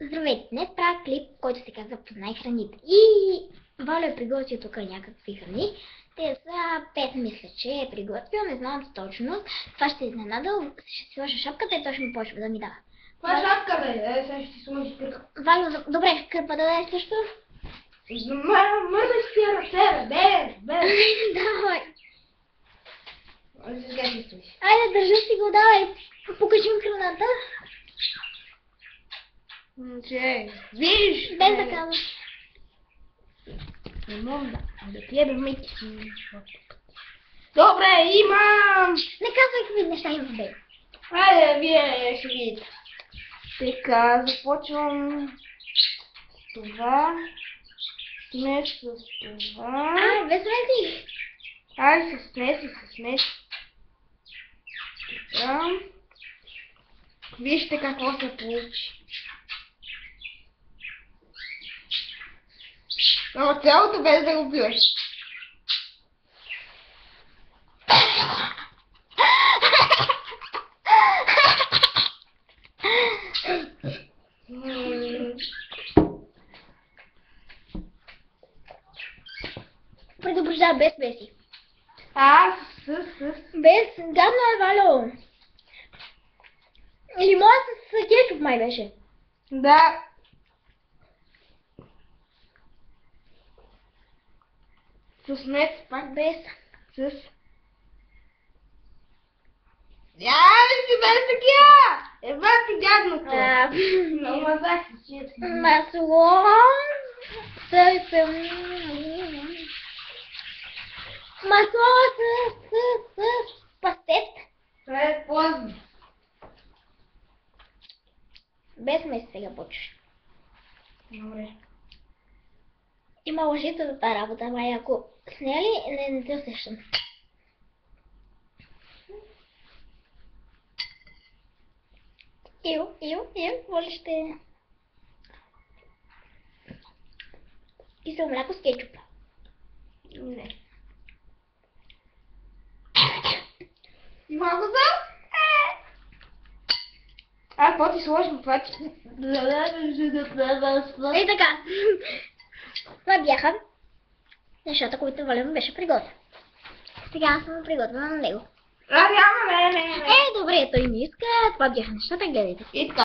Здравейте, днес правя клип, който се казва "Познай храните". И Валя е приготвил тук някакви храни. Те са 5, мисля, че е приготвил, не знам точно. Това ще изненада, ще си сложа шапката и той ще ми почва да ми дава. Това шапка, бе, сега ще си сложи кърпа. Валя, добре, кърпа да дай също. Мърдаш си ръце, бе, Давай. Сега ще стоиш. Айде, държа си го, давай. Покажи ми храната. Виж! Без да казваш. Не мога да пиебе мейки си. Добре, имам! Не казвай какви неща има, бе. Айде, вие ще видите. Така, започвам с това. Смес с това. Без смеси. Айде, с смес. Така. Вижте какво се получи. Но цялото без да го пиеш. Предупреждава без смеси. Без, гадно е, Валю. Лимон с кетчуп май беше. Да. С мед, Пак без. с... си без такива! Ева ти гадното! Но мазах си Масло. Масло с пастет. Това е поздно. Без смеси сега почваш. Добре. Има лъжица за тази работа, ама ако с нея ли, не те усещам. Воля ще... Кисело мляко с кетчуп. Не. Малко са? Какво ти сложим това? И така. Това бяха нещата, които Валя ми беше приготвил. Сега аз съм приготвила на него. Няма, не. Добре, той не иска. Това бяха нещата, гледайте. И така.